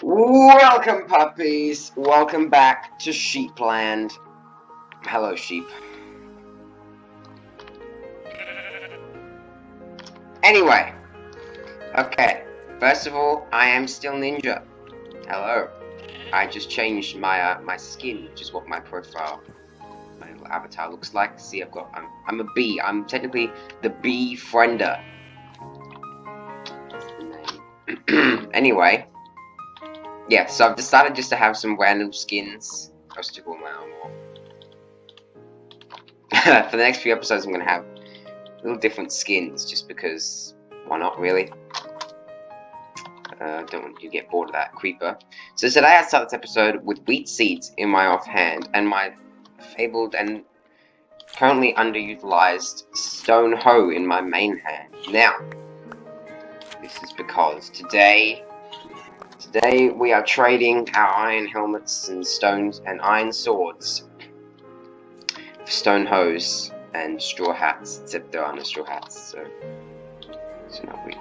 Welcome, puppies! Welcome back to Sheepland. Hello, sheep. Anyway, okay. First of all, I am still Ninja. Hello. I just changed my my skin, which is what my profile, my little avatar looks like. See, I'm a bee. I'm technically the bee friender. That's the name. Anyway. Yeah, so I've decided just to have some random skins. I'll stick all my armor. For the next few episodes, I'm going to have little different skins, just because, why not, really? Don't want you to get bored of that creeper. So today I start this episode with wheat seeds in my offhand, and my fabled and currently underutilized stone hoe in my main hand. Now, this is because today we are trading our iron helmets and stones and iron swords for stone hoes and straw hats, except there are no straw hats, so not really.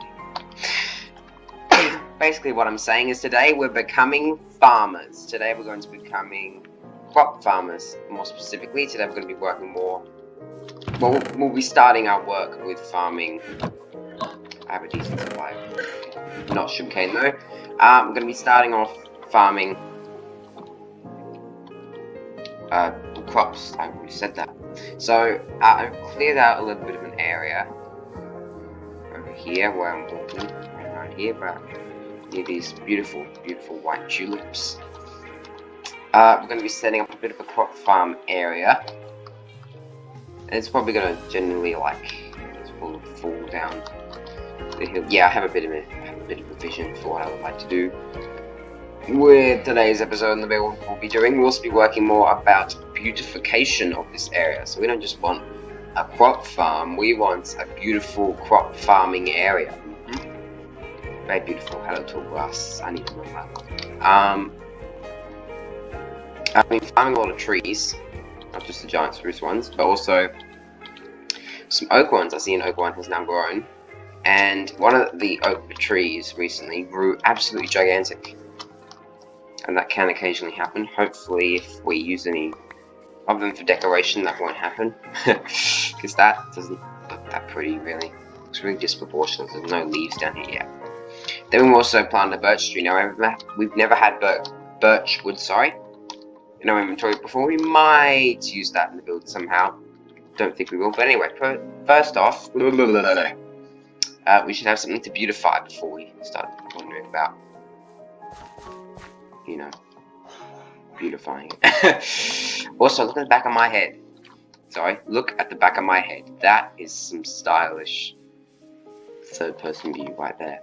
Basically what I'm saying is today we're becoming farmers. Today we're going to be becoming crop farmers. More specifically, today we're going to be working more. Well, we'll be starting our work with farming. I have a decent supply. Not sugarcane though. I'm going to be starting off farming crops. I already said that. So I've cleared out a little bit of an area over here where I'm walking around here, but near these beautiful, beautiful white tulips. We're going to be setting up a bit of a crop farm area. And it's probably going to generally fall down the hill. Yeah, I have a bit of a vision for what I would like to do with today's episode, and the way we'll be doing. We'll also be working more about beautification of this area. So we don't just want a crop farm, we want a beautiful crop farming area. Very beautiful. Hello, tall grass. I need to know that. I've been farming a lot of trees, not just the giant spruce ones, but also some oak ones. I see an oak one has now grown, and one of the oak trees recently grew absolutely gigantic. And that can occasionally happen. Hopefully, if we use any of them for decoration, that won't happen. Because that doesn't look that pretty, really. It's really disproportionate. There's no leaves down here yet. Then we also planted a birch tree. Now, we've never had birch wood, in our inventory before. We might use that in the build somehow. Don't think we will. But anyway, first off, we should have something to beautify before we start wondering about, you know, beautifying it. Also, look at the back of my head. Sorry, look at the back of my head. That is some stylish third-person view right there.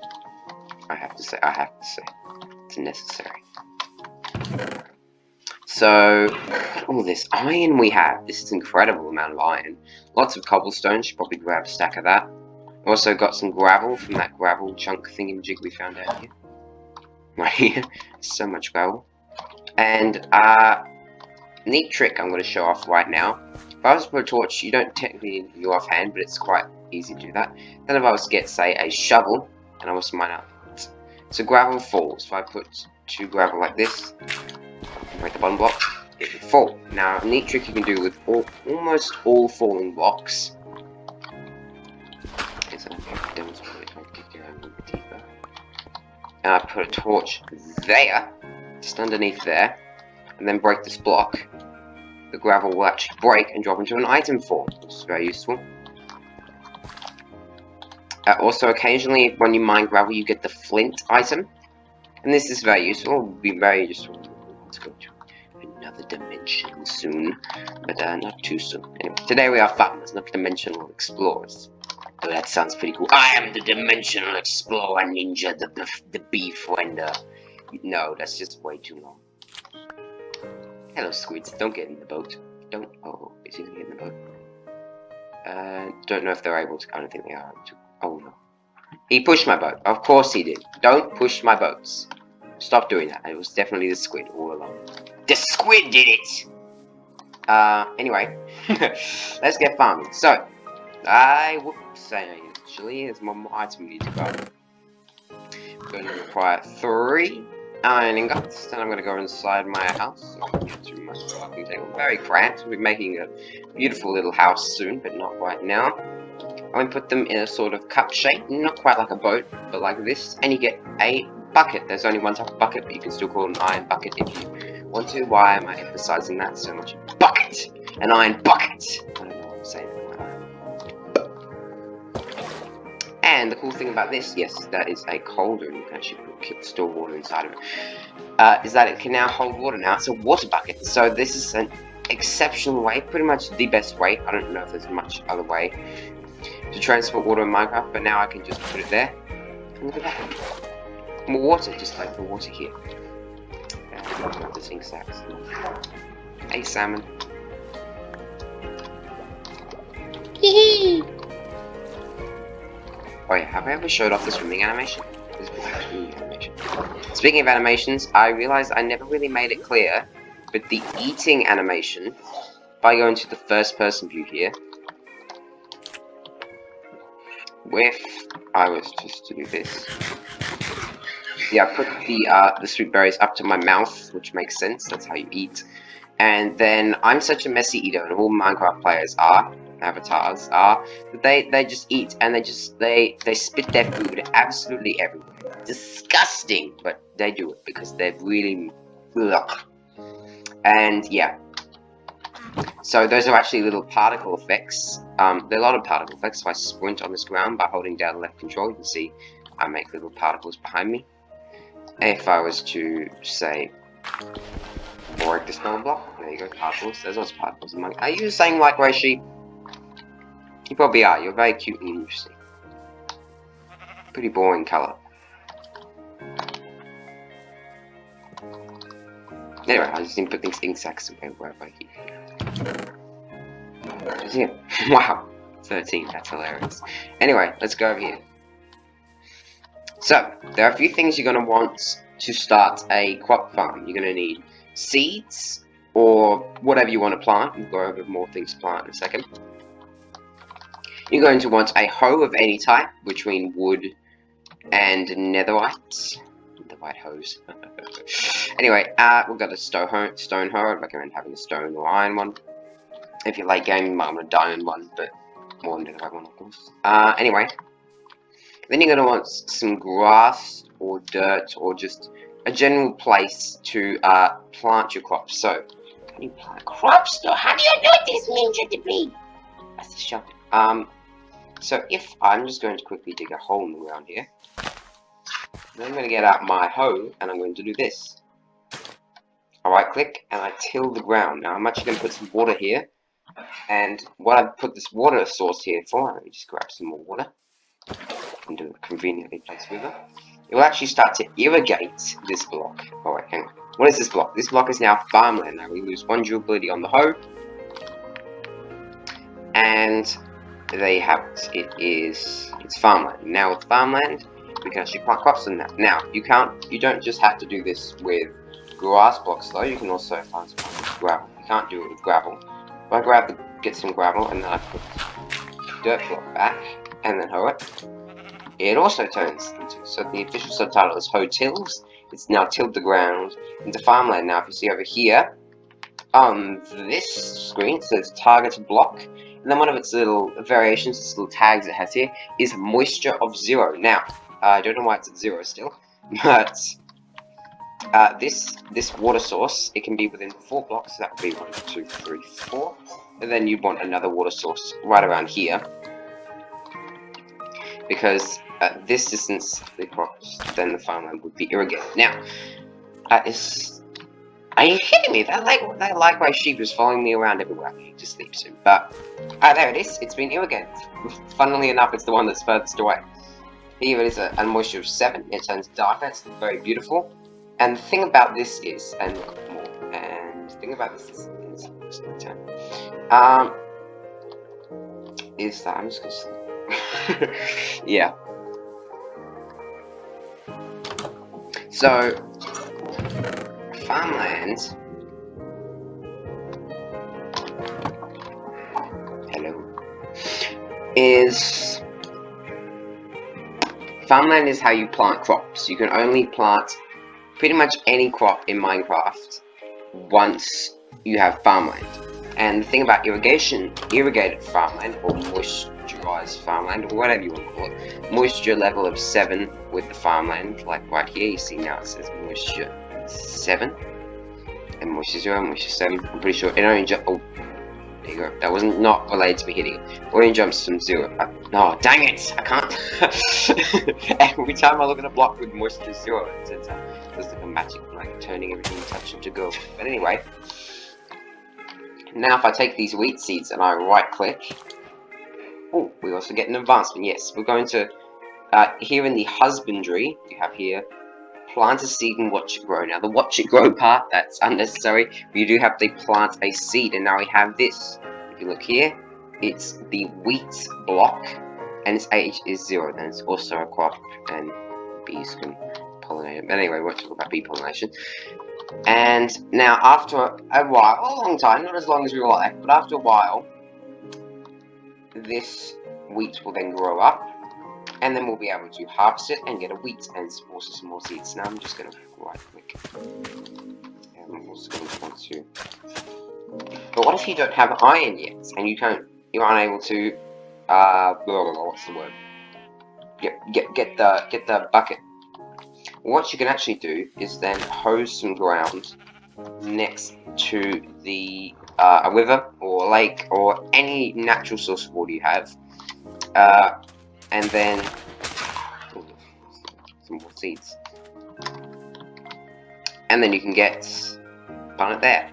I have to say, it's necessary. So, all this iron we have. This is an incredible amount of iron. Lots of cobblestone. Should probably grab a stack of that. Also got some gravel from that gravel chunk thingamajig we found out here. Right here. So much gravel. And, neat trick I'm going to show off right now. If I was to put a torch, you don't technically need your offhand, but it's quite easy to do that. Then if I was to get, say, a shovel, and I was to mine out. So gravel falls. If I put 2 gravel like this, break the bottom block, it will fall. Now, a neat trick you can do with almost all falling blocks is and I put a torch there, just underneath there, and then break this block. The gravel will actually break and drop into an item form, which is very useful. Also, occasionally, when you mine gravel, you get the flint item, and this is very useful. It will be very useful. Let's go to another dimension soon, but not too soon. Anyway, today we are farmers, not dimensional explorers. Oh, that sounds pretty cool. I am the dimensional explorer ninja, the bee friender. No, that's just way too long. Hello, squids. Don't get in the boat. Don't. Oh, is he gonna get in the boat? Don't know if they're able to. I don't think they are able to. Oh no. He pushed my boat. Of course he did. Don't push my boats. Stop doing that. It was definitely the squid all along. The squid did it! Anyway. Let's get farming. So, Whoops, actually, there's one more item we need to go. We're going to require 3 iron ingots. Then I'm going to go inside my house. So I can get to my fucking table. Very cramped. We'll be making a beautiful little house soon, but not right now. I'm going to put them in a sort of cup shape, not quite like a boat, but like this, and you get a bucket. There's only one type of bucket, but you can still call it an iron bucket if you want to. Why am I emphasizing that so much? Bucket! An iron bucket! I don't know what I'm saying. And the cool thing about this, yes, that is a cauldron. You can actually store water inside of it. Is that it can now hold water. Now it's a water bucket. So this is an exceptional way, pretty much the best way. I don't know if there's much other way to transport water in Minecraft, but now I can just put it there. And look at that. More water, just like the water here. And the zinc sacks. Hey, salmon. Hee. Oh yeah, have I ever showed off the swimming animation? This is a swimming animation. Speaking of animations, I realized I never really made it clear, but the eating animation, if I go into the first person view here, if I was just to do this, yeah, I put the sweet berries up to my mouth, which makes sense, that's how you eat. And then I'm such a messy eater, and all Minecraft players are, avatars are, that they just eat, and they spit their food absolutely everywhere. Disgusting, but they do it because they're really, ugh. And yeah, so those are actually little particle effects. There are a lot of particle effects. If I sprint on this ground by holding down left control, you can see I make little particles behind me. If I was to say break the stone block, there you go, particles. There's lots of particles among. Are you saying like Ray Sheep? You probably are. You're very cute and interesting. Pretty boring colour. Anyway, I just need to put things in sacks away wherever I keep. Wow, 13. That's hilarious. Anyway, let's go over here. So there are a few things you're going to want to start a crop farm. You're going to need seeds or whatever you want to plant. We'll go over more things to plant in a second. You're going to want a hoe of any type between wood and netherite. Netherite hose. Anyway, we've got a stone hoe. I'd recommend having a stone or iron one. If you late game, you might want a diamond one, but more than netherite one, of course. Anyway, then you're going to want some grass or dirt or just a general place to plant your crops. So, how do you plant crops? So how do you know this ninjapuppies? That's the shop. So if I'm just going to quickly dig a hole in the ground here, then I'm going to get out my hoe and I'm going to do this. I right click and I till the ground. Now I'm actually going to put some water here, and what I've put this water source here for, let me just grab some more water and do a conveniently placed river. It will actually start to irrigate this block. Oh wait, hang on. What is this block? This block is now farmland. Now we lose 1 durability on the hoe, and there you have it. It's farmland. Now with farmland, we can actually plant crops in that. Now you don't just have to do this with grass blocks though. You can also find some gravel. You can't do it with gravel. If I get some gravel and then I put the dirt block back and then hoe it, it also turns into. So the official subtitle is hoe tills. It's now tilled the ground into farmland. Now if you see over here on this screen, it says target block. And then one of its little variations, its little tags it has here, is moisture of 0. Now, I don't know why it's at 0 still, but this water source, it can be within 4 blocks. So that would be 1, 2, 3, 4. And then you'd want another water source right around here, because at this distance, the crops, then the farmland would be irrigated. Now, are you kidding me? That likewise sheep is following me around everywhere. I need to sleep soon. But, there it is. It's been irrigated. Funnily enough, it's the one that's furthest away. Here it is a moisture of 7. It turns darker. It's very beautiful. And the thing about this is, and look more, and the thing about this is that I'm just gonna sleep. Yeah. So, farmland. Hello. is farmland is how you plant crops. You can only plant pretty much any crop in Minecraft once you have farmland. And the thing about irrigation, irrigated farmland, or moisturized farmland, or whatever you want to call it, moisture level of 7 with the farmland, like right here, you see now it says moisture 7, and moisture 0, moisture 7, I'm pretty sure it only jumps, oh, there you go, that was not related to me hitting it, it only jumps from 0, no, dang it, I can't, every time I look at a block with moisture 0, it does like a magic, like turning everything you touch into gold, but anyway. Now if I take these wheat seeds and I right click, oh, we also get an advancement, yes. We're going to, here in the husbandry, you have here, plant a seed and watch it grow. Now the watch it grow part, that's unnecessary, but you do have to plant a seed, and now we have this. If you look here, it's the wheat block, and its age is 0, then it's also a crop, and bees can pollinate it. But anyway, we won't talk about bee pollination. And now after a while, a long time, not as long as we would like, but after a while, this wheat will then grow up, and then we'll be able to harvest it and get a wheat and also some more seeds. Now I'm just going to right click, and I'm also going to want to, but what if you don't have iron yet, and you're unable to, what's the word, get the bucket? What you can actually do is then hose some ground next to the a river or a lake or any natural source of water you have, and then some more seeds, and then you can get plant it there.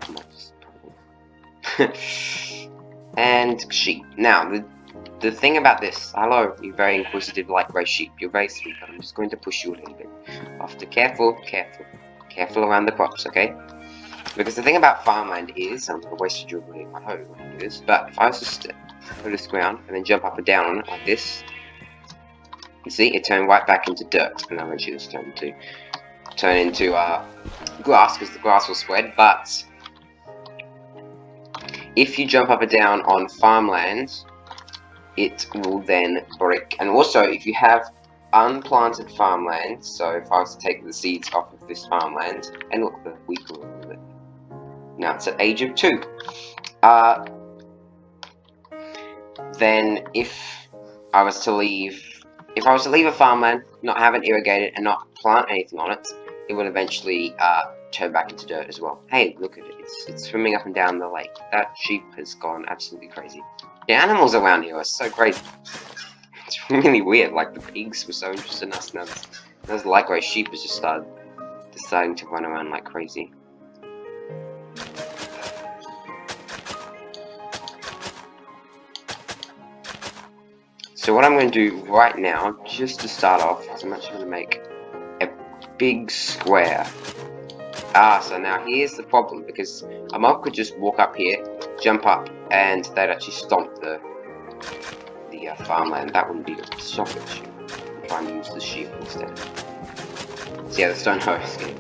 And sheep. Now the thing about this, hello, you very inquisitive light grey sheep, you're very sweet, but I'm just going to push you a little bit. After careful around the crops, okay? Because the thing about farmland is, I'm going to waste your really my hoe when I do this, but if I was to go to this ground and then jump up and down on it like this, you see, it turned right back into dirt, and eventually it's turn into grass, because the grass will spread, but if you jump up and down on farmland, it will then brick. And also, if you have unplanted farmland, so if I was to take the seeds off of this farmland, and look, the wheat grew a little bit. Now it's at age of 2. Then if I was to leave a farmland, not have it irrigated, and not plant anything on it, it will eventually turn back into dirt as well. Hey, look at it, it's swimming up and down the lake. That sheep has gone absolutely crazy. The animals around here are so crazy. It's really weird, like the pigs were so interested in us, now those light grey sheep has just deciding to run around like crazy. So what I'm going to do right now, just to start off, is I'm actually going to make a big square. So now here's the problem, because a mob could just walk up here, jump up, and they'd actually stomp the farmland. That wouldn't be a socket issue. I'm trying to use the sheep instead. So yeah, the stone hoe is getting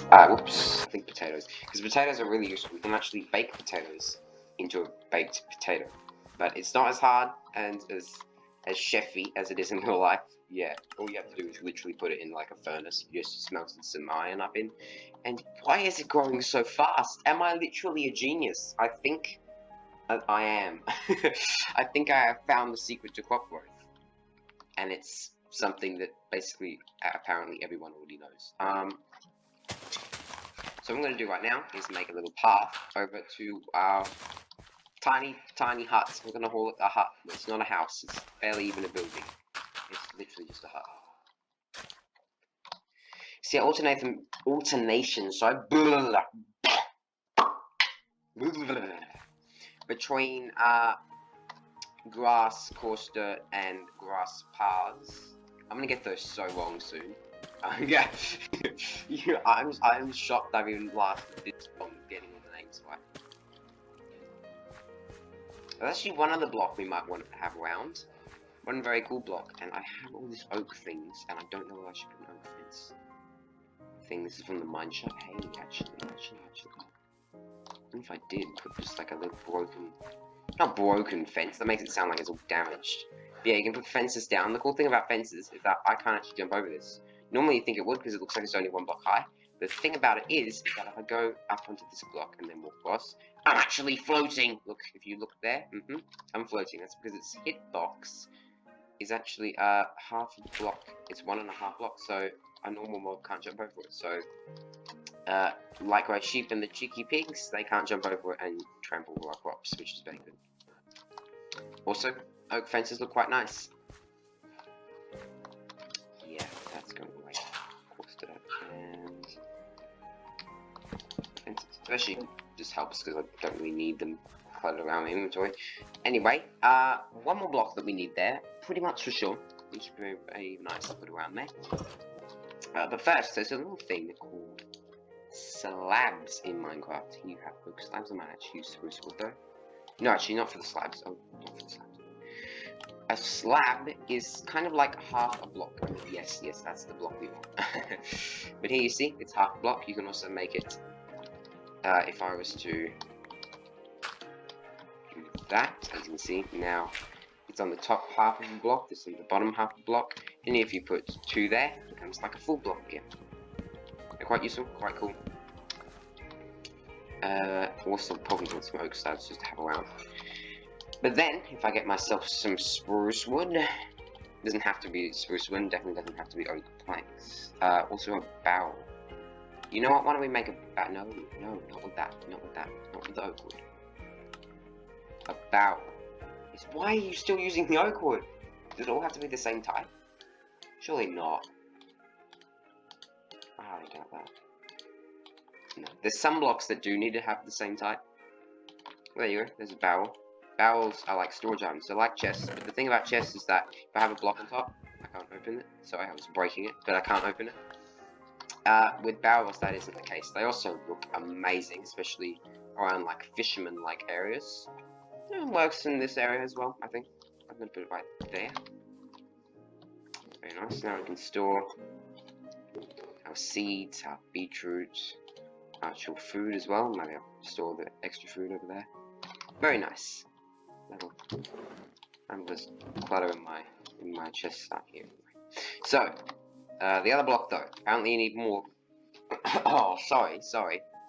quite whoops, I think potatoes. Because potatoes are really useful. We can actually bake potatoes into a baked potato. But it's not as hard and as chefy as it is in real life. Yeah, all you have to do is literally put it in like a furnace. You just smelted some iron up in. And why is it growing so fast? Am I literally a genius? I think I am. I think I have found the secret to crop growth. And it's something that basically, apparently everyone already knows. So what I'm going to do right now is make a little path over to our tiny hut. We're going to call it a hut. It's not a house. It's barely even a building. It's literally just a hut. See, alternation, so between grass, coarse dirt, and grass paths. I'm gonna get those so wrong soon. Yeah, I'm shocked I've even lasted this long getting all the names right. There's actually one other block we might want to have around. One very cool block, and I have all these oak things, and I don't know where I should put an oak fence. This is from the mine shop. Hey, actually. Even if I did put just like a little broken, not broken fence, that makes it sound like it's all damaged. But yeah, you can put fences down. The cool thing about fences is that I can't actually jump over this. Normally you think it would because it looks like it's only 1 block high. But the thing about it is that if I go up onto this block and then walk across, I'm actually floating! Look, if you look there, I'm floating. That's because its hitbox is actually half a block. It's 1.5 blocks, so a normal mob can't jump over it. So, like our sheep and the cheeky pigs, they can't jump over it and trample our crops, which is very good. Also, oak fences look quite nice. Yeah, that's going away. Of course, to that. And fences, especially just helps because I don't really need them cluttered around my inventory. Anyway, one more block that we need there, pretty much for sure. Which should be very nice to put around there. But first, there's a little thing called slabs in Minecraft. You have oak slabs. I might actually use spruce wood though. No, actually, not for the slabs. Oh, not for the slabs. A slab is kind of like half a block. I mean, yes, that's the block we want. But here you see, it's half a block. You can also make it, if I was to do that, as you can see, now it's on the top half of the block, this is on the bottom half of the block, and if you put 2 there, it becomes like a full block again. They're quite useful, quite cool. Also probably want some oak slabs just to have around. But then, if I get myself some spruce wood, doesn't have to be spruce wood, definitely doesn't have to be oak planks. Also a barrel. You know what, why don't we make a no, not with that, not with the oak wood. A barrel. Why are you still using the oak wood? Does it all have to be the same type? Surely not. I doubt that. No. There's some blocks that do need to have the same type. There you go, there's a barrel. Barrels are like storage items, they're like chests, but the thing about chests is that if I have a block on top, I can't open it. Sorry, I was breaking it, but I can't open it. With barrels, that isn't the case. They also look amazing, especially around like fisherman-like areas. It works in this area as well, I think. I'm going to put it right there. Very nice. Now we can store our seeds, our beetroot, actual food as well. Maybe I'll store the extra food over there. Very nice. I'm just clutter in my chest out here. So, the other block though. Apparently you need more. Oh, sorry.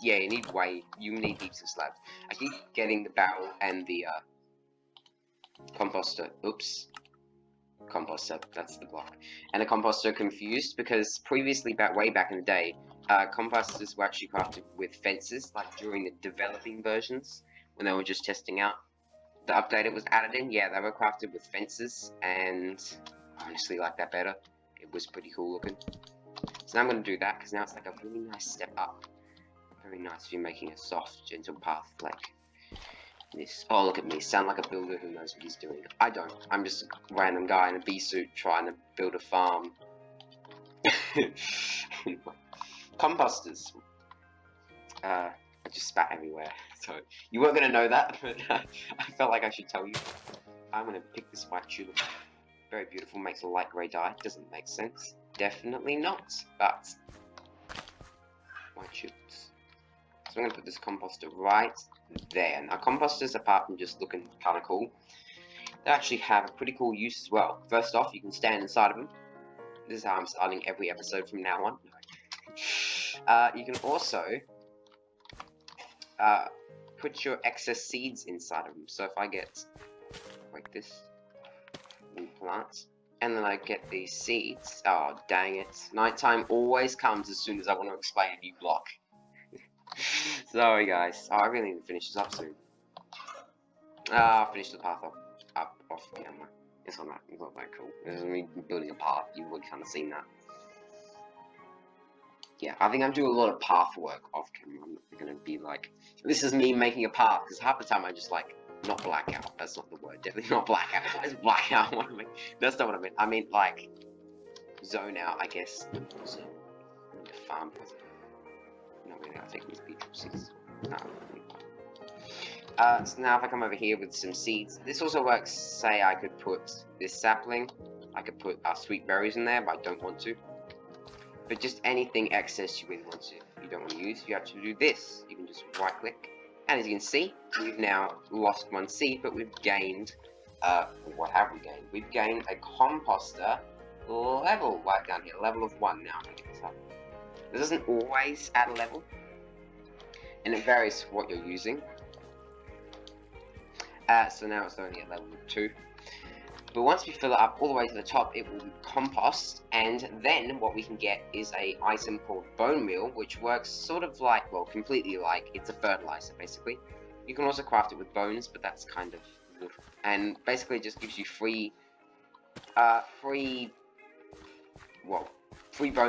Yeah, you need heaps of slabs. I keep getting the barrel and the composter. Oops. Composter, that's the block. And the composter confused because previously, way back in the day, composters were actually crafted with fences, like during the developing versions, when they were just testing out. The update it was added in, yeah, they were crafted with fences, and I honestly like that better. It was pretty cool looking. So now I'm going to do that, because now it's like a really nice step up. Very nice if you're making a soft, gentle path like this. Oh, look at me. Sound like a builder who knows what he's doing. I don't. I'm just a random guy in a bee suit trying to build a farm. Composters. I just spat everywhere. So, you weren't going to know that, but I felt like I should tell you. I'm going to pick this white tulip. Very beautiful. Makes a light grey dye. Doesn't make sense. Definitely not. But white tulips. So I'm going to put this composter right there. Now composters, apart from just looking kind of cool, they actually have a pretty cool use as well. First off, you can stand inside of them. This is how I'm starting every episode from now on. You can also put your excess seeds inside of them. So if I get like this, plants, and then I get these seeds. Oh, dang it. Nighttime always comes as soon as I want to explain a new block. Sorry, guys. Oh, I really need to finish this up soon. I'll finish the path off camera. It's not that cool. It's me building a path. You've already kind of seen that. Yeah, I think I'm doing a lot of path work off camera. I'm not going to be like, this is me making a path, because half the time I just like, not blackout, that's not the word, definitely not blackout, it's blackout, what I mean, that's not what I mean, I mean like, zone out, I guess, so, farm, not really, I think these beetroot seeds, no, so now if I come over here with some seeds, this also works, say I could put this sapling, I could put sweet berries in there, but I don't want to, but just anything excess you really want to, you don't want to use, you have to do this, you can just right click, And as you can see, we've now lost 1 seed, but we've gained, what have we gained? We've gained a composter level right down here, level of 1 now. It doesn't always add a level, and it varies what you're using. So now it's only at level 2. But once we fill it up all the way to the top, it will compost, and then what we can get is a item called bone meal, which works sort of like, well, completely like, it's a fertilizer, basically. You can also craft it with bones, but that's kind of, and basically it just gives you free bone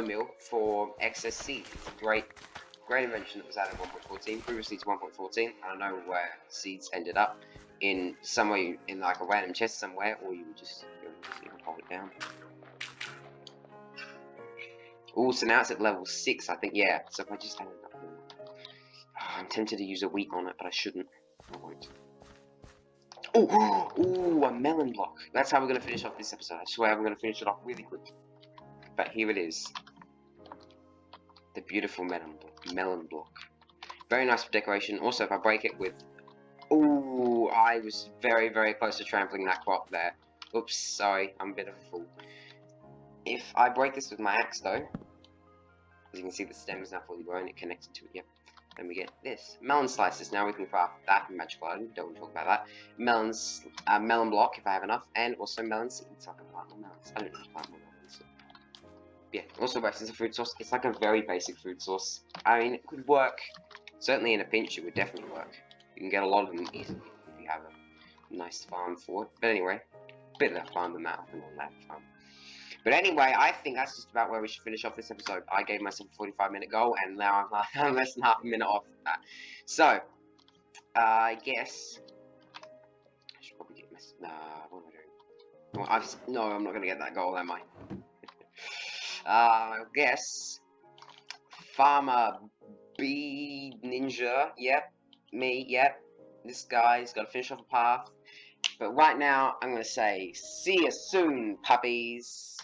meal for excess seeds. It's a great invention that was added in 1.14. Previously it's 1.14. I don't know where seeds ended up. In somewhere, in like a random chest somewhere, or you would just hold it down. Oh, so now it's at level 6, I think, yeah. So if I just had enough more. I'm tempted to use a wheat on it, but I shouldn't. I won't. Oh, a melon block. That's how we're going to finish off this episode. I swear we're going to finish it off really quick. But here it is. The beautiful melon block. Very nice for decoration. Also, if I break it with... Oh, I was very, very close to trampling that crop there. Oops, sorry, I'm a bit of a fool. If I break this with my axe, though, as you can see, the stem is now fully grown, it connects to it, yep. Then we get this. Melon slices, now we can craft that magical item, don't want to talk about that. Melon block, if I have enough, and also melon seeds, so I can plant more melons. I don't need to plant more melons. Yeah, also works as a food source. It's like a very basic food source. I mean, it could work, certainly in a pinch, it would definitely work. You can get a lot of them easily if you have a nice farm for it. But anyway, better that farm than that, and on that farm. But anyway, I think that's just about where we should finish off this episode. I gave myself a 45-minute goal, and now I'm less than half a minute off that. So, I guess I should probably get this. Nah, what am I doing? Well, no, I'm not going to get that goal, am I? I guess Farmer B Ninja. Yep. Me, yep, this guy's got to finish off a path. But right now, I'm going to say, see you soon, puppies.